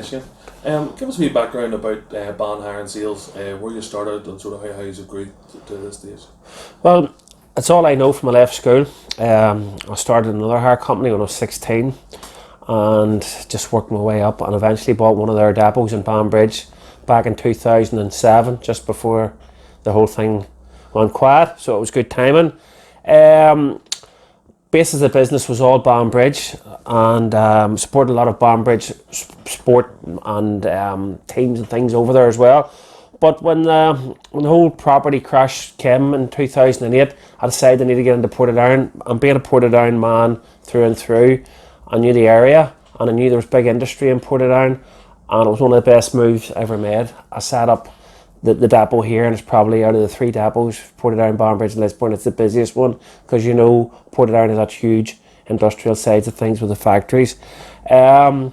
Shane. Give us a wee background about Bann Hire and Sales, where you started and sort of how you've grew to this stage. Well, it's all I know from I left school. I started another hire company when I was 16 and just worked my way up and eventually bought one of their depots in Banbridge back in 2007, just before the whole thing went quiet, so it was good timing. Basis of the business was all Banbridge and supported a lot of Banbridge sport and teams and things over there as well. But when the whole property crash came in 2008, I decided I needed to get into Portadown. And being a Portadown man through and through, I knew the area and I knew there was big industry in Portadown, and it was one of the best moves I ever made. I set up the depot here, and it's probably out of the three depots, Portadown, Banbridge and Lisburn, it's the busiest one, because you know Portadown has that huge industrial sides of things with the factories. A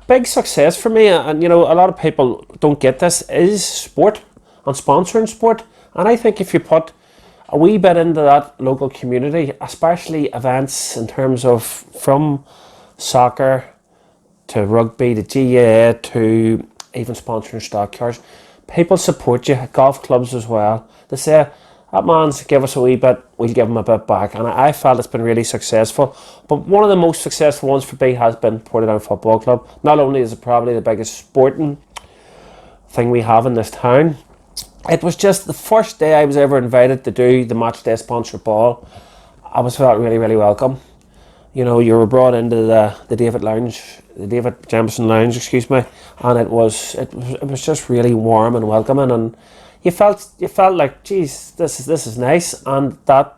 big success for me, and you know a lot of people don't get this, is sport and sponsoring sport. And I think if you put a wee bit into that local community, especially events in terms of from soccer to rugby to GAA to even sponsoring stock cars, people support you. Golf clubs as well. They say, that man's give us a wee bit, we'll give him a bit back. And I felt it's been really successful. But one of the most successful ones for me has been Portadown Football Club. Not only is it probably the biggest sporting thing we have in this town, it was just the first day I was ever invited to do the match day sponsored ball. I was felt really, really welcome. You know, you were brought into the David Jameson Lounge, excuse me, and it was just really warm and welcoming, and you felt like, geez, this is nice. And that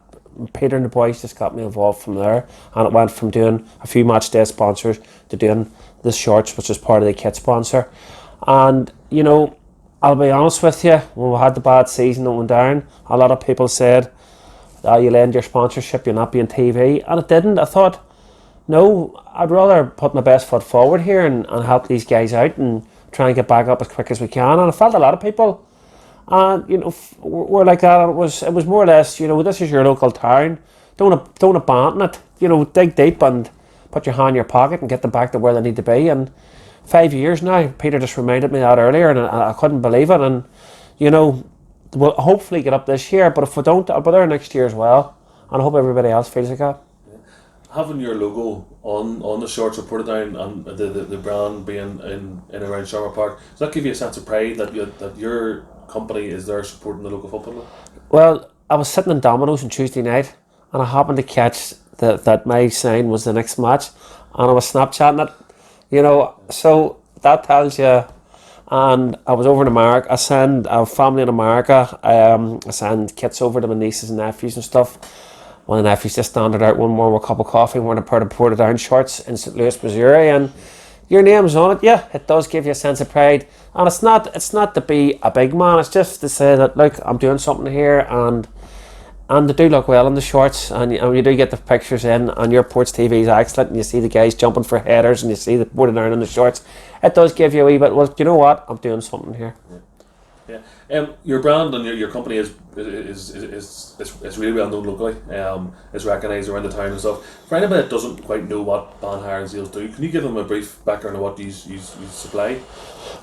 Peter and the boys just got me involved from there, and it went from doing a few match day sponsors to doing the shorts, which is part of the kit sponsor. And you know, I'll be honest with you, when we had the bad season that went down, a lot of people said, you'll end your sponsorship, you'll not be on TV, and it didn't. I thought, no, I'd rather put my best foot forward here and help these guys out and try and get back up as quick as we can. And I felt a lot of people, you know, were like that. It was more or less, you know, this is your local town. Don't abandon it. You know, dig deep and put your hand in your pocket and get them back to where they need to be. And 5 years now, Peter just reminded me that earlier, and I couldn't believe it. And you know, we'll hopefully get up this year, but if we don't, I'll be there next year as well. And I hope everybody else feels like that. Having your logo on the shorts of Portadown and the brand being in around Summer Park, does that give you a sense of pride that your company is there supporting the local football club? Well, I was sitting in Domino's on Tuesday night, and I happened to catch that my sign was the next match, and I was Snapchatting it, you know, so that tells you. And I was over in America. I have family in America. I send kits over to my nieces and nephews and stuff. One of the nephews just standing out one more with a cup of coffee wearing a pair of Portadown shorts in St. Louis, Missouri, and your name's on it. Yeah, it does give you a sense of pride. And it's not to be a big man, it's just to say that, look, I'm doing something here, and they do look well in the shorts, and you do get the pictures in, and your Ports TV is excellent, and you see the guys jumping for headers, and you see the Portadown in the shorts. It does give you a wee bit, well, you know what, I'm doing something here. Yeah. Your brand and your company is really well known locally. It's recognised around the town and stuff. For anybody that doesn't quite know what Bann Hire and Sales do, can you give them a brief background of what you supply?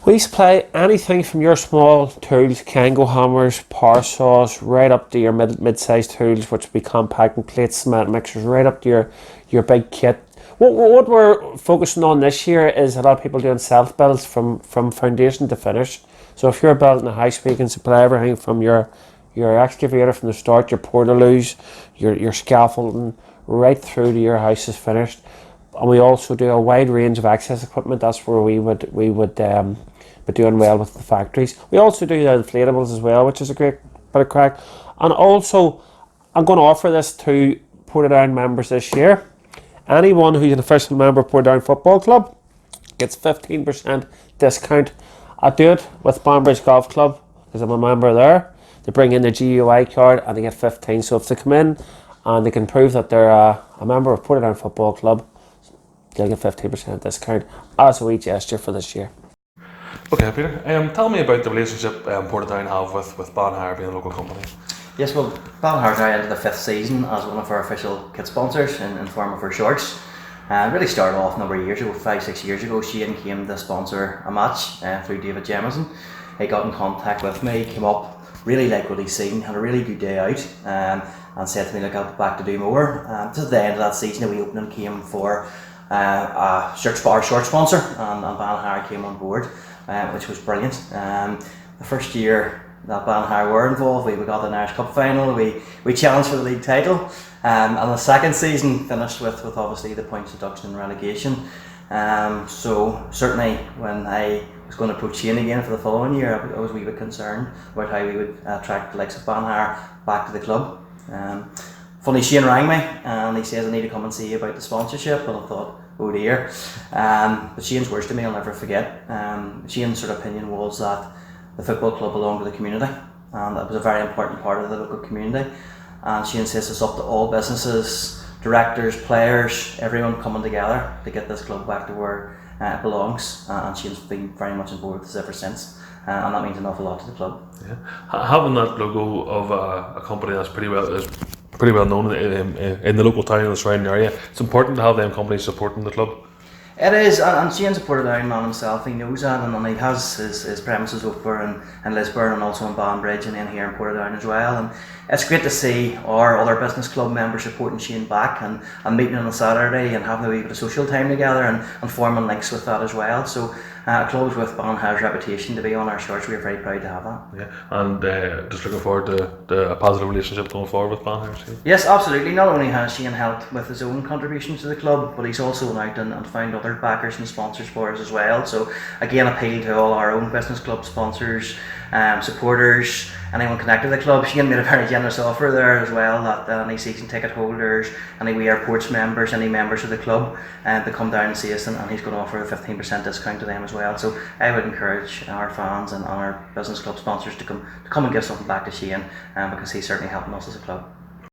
We supply anything from your small tools, Kango hammers, power saws, right up to your mid-sized tools, which would be compacting plates, cement mixers, right up to your big kit. What we're focusing on this year is a lot of people doing self-builds from foundation to finish. So if you're building a house, we can supply everything from your excavator from the start, your portaloos, your scaffolding, right through to your house is finished. And we also do a wide range of access equipment. That's where we would be doing well with the factories. We also do the inflatables as well, which is a great bit of crack. And also, I'm going to offer this to Portadown members this year. Anyone who's an official member of Portadown Football Club gets 15% discount. I do it with Banbridge Golf Club because I'm a member there. They bring in the GUI card and they get 15. So if they come in and they can prove that they're a member of Portadown Football Club, they'll get 15% discount as a wee gesture for this year. Okay, Peter. Tell me about the relationship Portadown have with Bann Hire being a local company. Yes, well, Bann Hire now into the 5th season as one of our official kit sponsors in form of our shorts. Really started off a number of years ago, 5-6 years ago. Shane came to sponsor a match through David Jemison. He got in contact with me, came up, really liked what he's seen, had a really good day out, and said to me, look, I'll be back to do more. To the end of that season, the wee opening came for a short sponsor, and Bann Hire came on board, which was brilliant. The first year that Bann Hire were involved, we got the Irish Cup final, we challenged for the league title, and the second season finished with obviously the points deduction and relegation. So certainly when I was going to approach Shane again for the following year, I was a wee bit concerned about how we would attract the likes of Bann Hire back to the club. Funny, Shane rang me and he says, I need to come and see you about the sponsorship, and I thought, oh dear. But Shane's words to me I'll never forget. Shane's sort of opinion was that the football club belonged to the community, and that was a very important part of the local community. And Shane says it's up to all businesses, directors, players, everyone coming together to get this club back to where it belongs. And Shane's been very much on board with this ever since, and that means an awful lot to the club. Yeah. Having that logo of a company that's pretty well known in the local town and the surrounding area, it's important to have them companies supporting the club. It is, and Shane's a Portadown man himself, he knows that, and he has his premises over in Lisburn and also in Banbridge and then here in Portadown as well. And it's great to see our other business club members supporting Shane back and meeting on a Saturday and having a wee bit of social time together and forming links with that as well. So clubs with Bann Hire's reputation to be on our shirts, we're very proud to have that. Yeah, and just looking forward to a positive relationship going forward with Bann Hire. Yes, absolutely. Not only has Shane helped with his own contributions to the club, but he's also went out and found other backers and sponsors for us as well. So again, appeal to all our own business club sponsors, supporters, anyone connected to the club. Shane made a very generous offer there as well, that any season ticket holders, any wee airports members, any members of the club, to come down and see us, and he's going to offer a 15% discount to them as well. So I would encourage our fans and our business club sponsors to come and give something back to Shane, because he's certainly helping us as a club.